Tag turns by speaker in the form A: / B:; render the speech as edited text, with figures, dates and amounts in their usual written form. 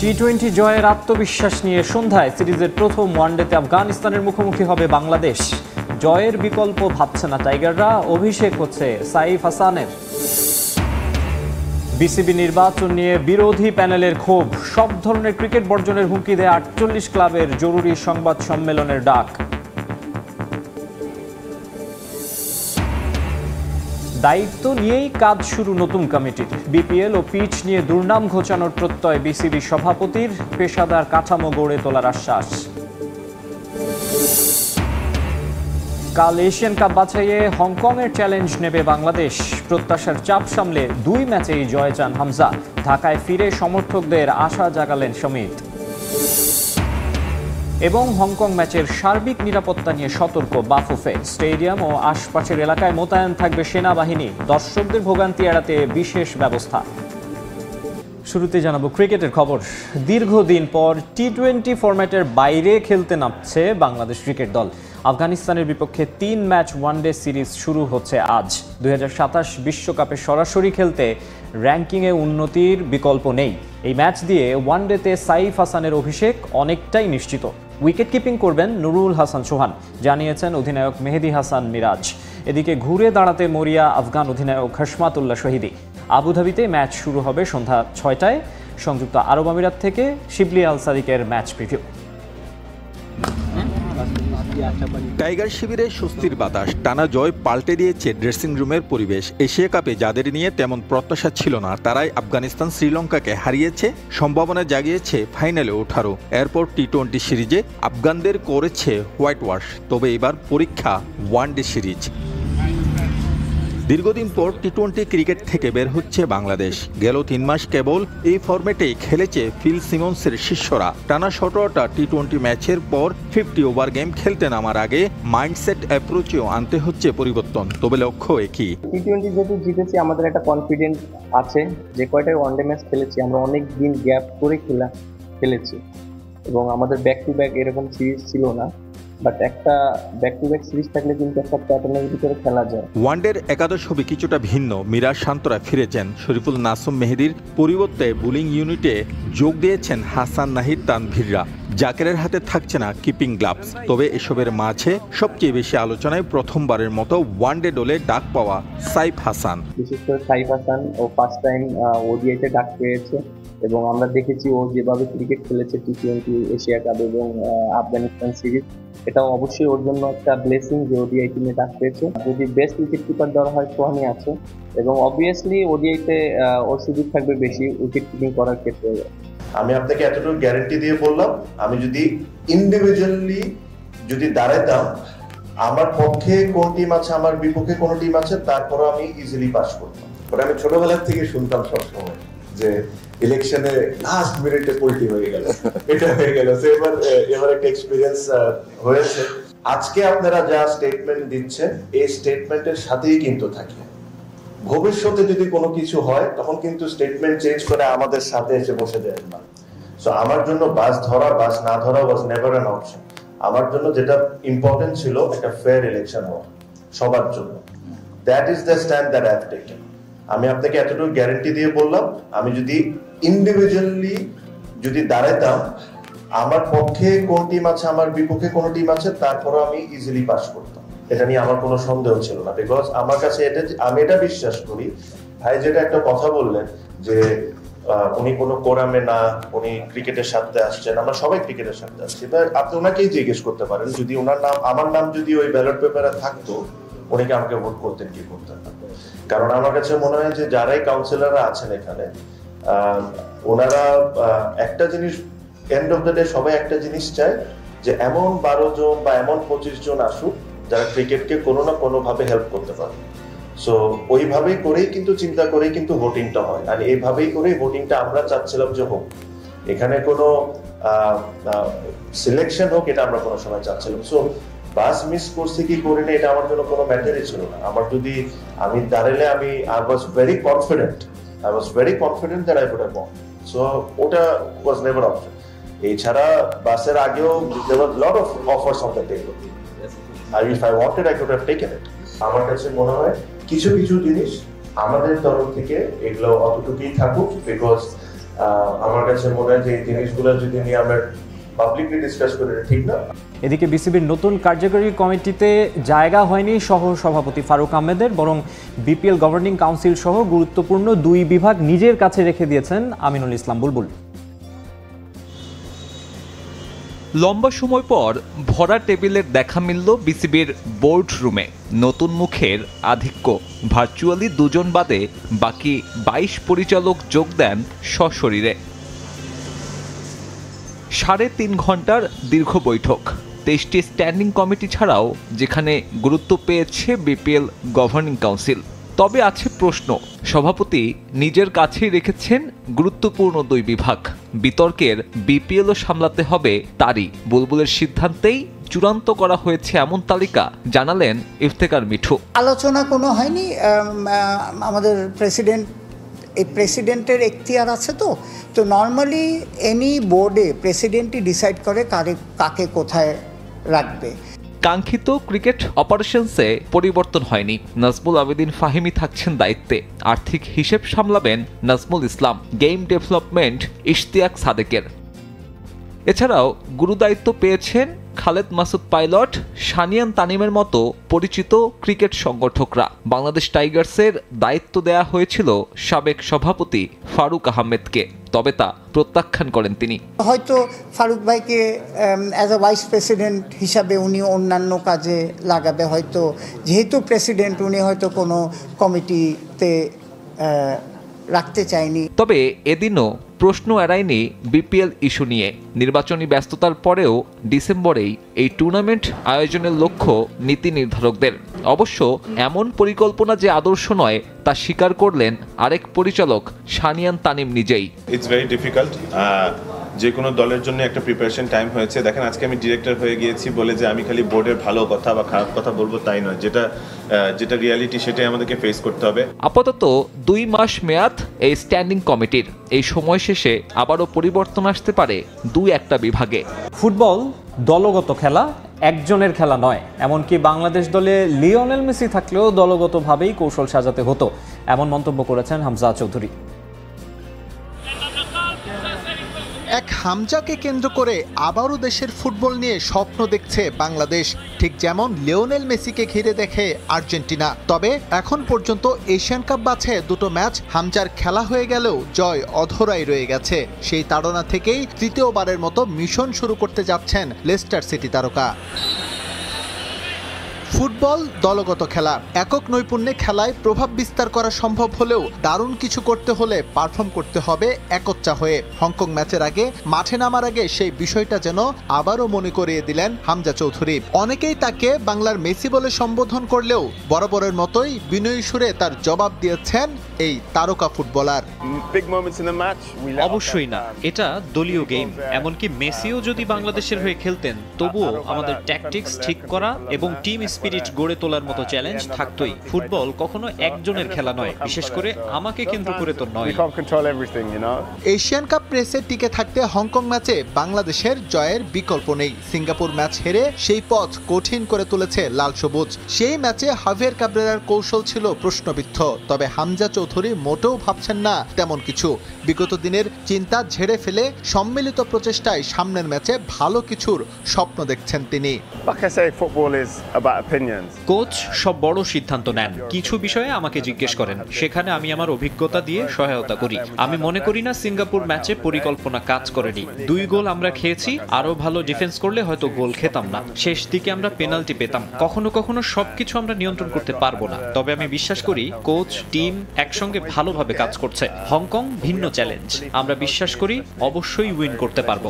A: টি-20 জয়ের আত্মবিশ্বাস নিয়ে সন্ধ্যায় সিরিজের প্রথম ওয়ানডেতে আফগানিস্তানের মুখোমুখি হবে বাংলাদেশ। জয়ের বিকল্প ভাবছে না টাইগাররা, অভিষেক হচ্ছে সাইফ হাসানের। বিসিবি নির্বাচন নিয়ে বিরোধী প্যানেলের ক্ষোভ, সব ধরনের ক্রিকেট বর্জনের হুমকি দেয় 48 ক্লাবের জরুরি সংবাদ সম্মেলনের ডাক। দায়িত্ব নিয়েই কাজ শুরু নতুন কমিটির। বিপিএল ও পিচ নিয়ে দুর্নাম ঘোচানোর প্রত্যয় বিসিবি সভাপতির, পেশাদার কাঠামো গড়ে তোলার আশ্বাস। কাল এশিয়ান কাপ বাছাইয়ে হংকংয়ের চ্যালেঞ্জ নেবে বাংলাদেশ। প্রত্যাশার চাপ সামলে 2 ম্যাচেই জয় চান হামজা। ঢাকায় ফিরে সমর্থকদের আশা জাগালেন সমিত। এবং হংকং ম্যাচের সার্বিক নিরাপত্তা নিয়ে সতর্ক বাফুফে। স্টেডিয়াম ও আশপাশের এলাকায় মোতায়েন থাকবে সেনাবাহিনী। দর্শকদের ভোগান্তি এড়াতে বিশেষ ব্যবস্থা। শুরুতে জানাবো ক্রিকেটের খবর। দীর্ঘদিন পর টি-20 ফরম্যাটের বাইরে খেলতে নামছে বাংলাদেশ ক্রিকেট দল। আফগানিস্তানের বিপক্ষে 3 ম্যাচ ওয়ানডে সিরিজ শুরু হচ্ছে আজ। 2027 বিশ্বকাপে সরাসরি খেলতে র্যাঙ্কিংয়ে উন্নতির বিকল্প নেই। এই ম্যাচ দিয়ে ওয়ানডেতে সাইফ হাসানের অভিষেক অনেকটাই নিশ্চিত। উইকেট কিপিং করবেন নুরুল হাসান সোহান, জানিয়েছেন অধিনায়ক মেহেদী হাসান মিরাজ। এদিকে ঘুরে দাঁড়াতে মরিয়া আফগান অধিনায়ক হাশমাতুল্লাহ শহীদী। আবুধাবিতে ম্যাচ শুরু হবে সন্ধ্যা 6টায়। সংযুক্ত আরব আমিরাত থেকে শিবলি আল সাদিকের ম্যাচ প্রিভিউ।
B: টাইগার শিবিরে স্বস্তির বাতাস, টানা জয় পাল্টে দিয়েছে ড্রেসিং রুমের পরিবেশ। এশিয়া কাপে যাদের নিয়ে তেমন প্রত্যাশা ছিল না, তারাই আফগানিস্তান শ্রীলঙ্কাকে হারিয়েছে, সম্ভাবনা জাগিয়েছে ফাইনালে ওঠারও। এরপর টি-20 সিরিজে আফগানদের করেছে হোয়াইট ওয়াশ। তবে এবার পরীক্ষা ওয়ানডে সিরিজ। দীর্ঘদিন পর টি-20 ক্রিকেট থেকে বের হচ্ছে বাংলাদেশ। গেল 3 মাস কেবল এই ফরম্যাটেই খেলেছে ফিল সিমন্সের শিষ্যরা। টানা 17টা টি-20 ম্যাচের পর 50 ওভার গেম খেলতে নামার আগে মাইন্ডসেট অ্যাপ্রোচেও আনতে হচ্ছে পরিবর্তন। তবে লক্ষ্য একই।
C: টি-20 যেহেতু জিতেছি, আমাদের একটা কনফিডেন্স আছে যে কয়টা ওয়ানডে ম্যাচ খেলেছি, আমরা অনেক দিন গ্যাপ করে খেলেছি এবং আমাদের ব্যাক টু ব্যাক এরকম সিরিজ ছিল না। বাট একটা ব্যাক টু ব্যাক সিরিজ থাকলে কিন্তু একটা প্যাটার্নের ভিতরে খেলা যায়।
B: ওয়ানডের একাদশ হবে কিছুটা ভিন্ন। মিরাজ শান্তরা ফিরেছেন, শরীফুল নাসুম মেহেদীর পরিবর্তে বোলিং ইউনিটে যোগ দিয়েছেন হাসান নাহিদ তানভীররা। জাকেরের হাতে থাকছে না কিপিং গ্লাভস। তবে এসবের মাঝে সবচেয়ে বেশি আলোচনায় প্রথমবারের মতো ওয়ানডে দলে ডাক পাওয়া সাইফ হাসান।
C: বিশেষ করে সাইফ হাসান ও ফার্স্ট টাইম ওডিআইতে ডাক পেয়েছে এবং আমরা দেখেছি ও যেভাবে ক্রিকেট খেলেছে টি-20 এশিয়া কাপ এবং আফগানিস্তান সিরিজ, এটা অবশ্যই ওর জন্য একটা ব্লেসিং যে ওডিআই টিমে ডাক পেয়েছে। যদি বেস্ট উইকেট কিপার ধরা হয় সোহানি আছে এবং অবভিয়াসলি ওডিআইতে ওর সুযোগ থাকবে বেশি উইকেট কিপিং করার ক্ষেত্রে।
D: আমি আপনাকে এতটুকু গ্যারান্টি দিয়ে বললাম, আমি যদি ইন্ডিভিজুয়ালি যদি দাঁড়াইতাম, আমার পক্ষে কোন টিম আছে, আমার বিপক্ষে কোন টিম আছে, তারপরে আমি ইজিলি পাস করতাম। বাট আমি ছোটবেলা থেকে শুনতাম সবসময় যে ইলেকশনে লাস্ট মিনিটে পোল্টি হয়ে গেল, এটা হয়ে গেল। এবার একটা এক্সপিরিয়েন্স হয়েছে। আজকে আপনারা যা স্টেটমেন্ট দিচ্ছেন, এই স্টেটমেন্টের সাথেই কিন্তু থাকে। ভবিষ্যতে যদি কোনো কিছু হয়, তখন কিন্তু স্টেটমেন্ট চেঞ্জ করে আমাদের সাথে এসে বসে দেন না। সো আমার জন্য বাস ধরা বাস না ধরা ওয়াজ নেভার অ্যান অপশন। আমার জন্য যেটা ইম্পর্টেন্ট ছিল, একটা ফেয়ার ইলেকশন হওয়া সবার জন্য। That is the stand that I have taken. আমি আপনাকে এতটুকু গ্যারান্টি দিয়ে বললাম, আমি যদি ইন্ডিভিজুয়ালি যদি দাঁড়াইতাম, আমার পক্ষে কোন টিম আছে, আমার বিপক্ষে কোন টিম আছে, তারপরে আমি ইজিলি পাস করতাম। এটা নিয়ে আমার কোনো সন্দেহ ছিল না। বিকজ আমার কাছে আমি এটা বিশ্বাস করি, ভাই যেটা একটা কথা বললেন যে উনি কোনো কোরামে না, উনি ক্রিকেটের সাথে আসছেন, আমরা সবাই ক্রিকেটের সাথে আসছি। আপনি ওনাকেই জিজ্ঞেস করতে পারেন, যদি ওনার নাম, আমার নাম যদি ওই ব্যালট পেপারে থাকতো, উনি কি আমাকে ভোট করতেন কি করতেন না? কারণ আমার কাছে মনে হয় যে যারাই কাউন্সিলররা আছেন এখানে, ওনারা একটা জিনিস, এন্ড অফ দ্য ডে সবাই একটা জিনিস চায় যে এমন 12 জন বা এমন 25 জন আসুক যারা ক্রিকেটকে কোনো না কোনো ভাবে হেল্প করতে পারে। সো ওইভাবেই করেই কিন্তু চিন্তা করেই কিন্তু ভোটিংটা হয়, আর এইভাবেই করেই ভোটিংটা আমরা চাচ্ছিলাম যে হোক। এখানে কোনো সিলেকশন হোক, এটা আমরা কোনো সময় চাচ্ছিলাম। সো বাস মিস করছি কি করে না, এটা আমার জন্য কোনো ম্যাটারই ছিল না। আমার যদি আমি দাঁড়ালে, I was very confident that I could have one. So ওটা ওয়াজ নেভার অপশন। এছাড়া বাসের আগেও there were lot of offers on the table. If I wanted, I could have taken it. আমার কাছে মনে হয় কিছু কিছু জিনিস আমাদের তরফ থেকে এগুলো অতটুকুই থাকুক, বিকজ আমার কাছে মনে হয় যে এই জিনিসগুলো যদি নিয়ে আমরা পাবলিকলি ডিসকাস করি ঠিক না।
A: এদিকে বিসিবির নতুন কার্যকরী কমিটিতে জায়গা হয়নি সহ সভাপতি ফারুক আহমেদের, বরং বিপিএল গভর্নিং কাউন্সিল সহ গুরুত্বপূর্ণ 2 বিভাগ নিজের কাছে রেখে দিয়েছেন আমিনুল ইসলাম বুলবুল।
E: লম্বা সময় পর ভরা টেবিলের দেখা মিলল বিসিবির বোর্ড রুমে। নতুন মুখের আধিক্য, ভার্চুয়ালি 2 জন বাদে বাকি 22 পরিচালক যোগ দেন সশরীরে। 3.5 ঘন্টার দীর্ঘ বৈঠক, 23টি স্ট্যান্ডিং কমিটি ছাড়াও যেখানে গুরুত্ব পেয়েছে বিপিএল গভর্নিং কাউন্সিল। তবে আছে প্রশ্ন, সভাপতি নিজের কাছেই রেখেছেন গুরুত্বপূর্ণ 2 বিভাগ। বিতর্কের বিপিএলও সামলাতে হবে তারই। বুলবুলের সিদ্ধান্তেই চূড়ান্ত করা হয়েছে এমন তালিকা জানালেন ইফতেখার মিঠু।
F: আলোচনা কোনো হয়নি, আমাদের প্রেসিডেন্টের এখতিয়ার আছে, তো নর্মালি এনি বোর্ডে প্রেসিডেন্টই ডিসাইড করে কাকে কোথায় রাখবে।
E: কাঙ্ক্ষিত ক্রিকেট অপারেশনসে পরিবর্তন হয়নি, নাজমুল আবেদিন ফাহিমি থাকছেন দায়িত্বে। আর্থিক হিসেব সামলাবেন নাজমুল ইসলাম, গেম ডেভেলপমেন্ট ইশতিয়াক সাদেকের। এছাড়াও গুরুদায়িত্ব পেয়েছেন খালেদ মাসুদ পাইলট, সানিয়ান তানিমের মতো পরিচিত ক্রিকেট সংগঠকরা। বাংলাদেশ টাইগার্সের দায়িত্ব দেয়া হয়েছিল সাবেক সভাপতি ফারুক আহমেদকে, তবে তা প্রত্যাখ্যান করেন তিনি।
F: হয়তো ফারুক ভাইকে অ্যাজ এ ভাইস প্রেসিডেন্ট হিসাবে উনি অন্যান্য কাজে লাগাবে, হয়তো যেহেতু প্রেসিডেন্ট উনি হয়তো কোনো কমিটিতে রাখতে চায়নি।
E: তবে এদিনও প্রশ্ন এড়ায়নি বিপিএল ইস্যু নিয়ে। নির্বাচনী ব্যস্ততার পরেও ডিসেম্বরেই এই টুর্নামেন্ট আয়োজনের লক্ষ্য নীতি নির্ধারকদের। অবশ্য এমন পরিকল্পনা যে আদর্শ নয় তা স্বীকার করলেন আরেক পরিচালক সানিয়ান তানিম নিজেই।
G: ইটস ভেরি ডিফিকাল্ট, যে কোনো দলের জন্য একটা প্রিপারেশন টাইম হয়েছে। দেখেন, আজকে আমি ডিরেক্টর হয়ে গিয়েছি বলে যে আমি খালি বোর্ডের ভালো কথা বা খারাপ কথা বলবো তাই নয়, যেটা রিয়ালিটি সেটাই আমাদেরকে ফেস করতে হবে।
E: আপাতত 2 মাস মেয়াদ এই স্ট্যান্ডিং কমিটির। এই সময় শেষে আবারও পরিবর্তন আসতে পারে 2-1টা বিভাগে।
A: ফুটবল দলগত খেলা, একজনের খেলা নয়। এমনকি বাংলাদেশ দলে লিওনেল মেসি থাকলেও দলগতভাবেই কৌশল সাজাতে হতো, এমন মন্তব্য করেছেন হামজা চৌধুরী।
H: এক হামজাকে কেন্দ্র করে আবারও দেশের ফুটবল নিয়ে স্বপ্ন দেখছে বাংলাদেশ, ঠিক যেমন লিওনেল মেসিকে ঘিরে দেখে আর্জেন্টিনা। তবে এখন পর্যন্ত এশিয়ান কাপ বাছাই 2টো ম্যাচ হামজার খেলা হয়ে গেলেও জয় অধরাই রয়ে গেছে। সেই তাড়না থেকেই তৃতীয়বারের মতো মিশন শুরু করতে যাচ্ছেন লেস্টার সিটি তারকা। ফুটবল দলগত খেলা, একক নৈপুণ্যে খেলায় প্রভাব বিস্তার করা সম্ভব হলেও দারুণ কিছু করতে হলে পারফর্ম করতে হবে একচ্চা হয়ে। হংকং ম্যাচের আগে মাঠে নামার আগে সেই বিষয়টা যেন আবারও মনে করিয়ে দিলেন হামজা চৌধুরী। অনেকেই তাকে বাংলার মেসি বলে সম্বোধন করলেও বরাবরের মতোই বিনয়ী সুরে তার জবাব দিয়েছেন এই তারকা ফুটবলার।
I: অবশ্যই না, এটা দলীয় গেম। এমনকি মেসিও যদি বাংলাদেশের হয়ে খেলতেন তবুও আমাদের ট্যাকটিক্স ঠিক করা এবং টিম স্পিরিট গড়ে তোলার মতো চ্যালেঞ্জ থাকতোই। ফুটবল কখনো একজনের খেলা নয়, বিশেষ করে আমাকে কেন্দ্র করে তো নয়।
H: এশিয়ান কাপ রেসে টিকে থাকতে হংকং ম্যাচে বাংলাদেশের জয়ের বিকল্প নেই। সিঙ্গাপুর ম্যাচ হেরে সেই পথ কঠিন করে তুলেছে লাল সবুজ। সেই ম্যাচে হাভিয়ার কাবরেরার কৌশল ছিল প্রশ্নবিদ্ধ, তবে হামজা চৌধুরী মোটেও ভাবছেন না তেমন কিছু। বিগত দিনের চিন্তা ঝেড়ে ফেলে সম্মিলিত প্রচেষ্টায় সামনের ম্যাচে ভালো কিছুর স্বপ্ন দেখছেন তিনি।
I: কোচ সব বড় সিদ্ধান্ত নেন, কিছু বিষয়ে আমাকে জিজ্ঞেস করেন, সেখানে আমি আমার অভিজ্ঞতা দিয়ে সহায়তা করি। আমি মনে করি না সিঙ্গাপুর ম্যাচে পরিকল্পনা কাজ করেনি। 2 গোল আমরা খেয়েছি, আরো ভালো ডিফেন্স করলে হয়তো গোল খেতাম না। শেষ দিকে আমরা পেনাল্টি পেতাম। কখনো কখনো সবকিছু আমরা নিয়ন্ত্রণ করতে পারবো না, তবে আমি বিশ্বাস করি কোচ টিম একসঙ্গে ভালোভাবে কাজ করছে। হংকং ভিন্ন চ্যালেঞ্জ, আমরা বিশ্বাস করি অবশ্যই উইন করতে পারবো।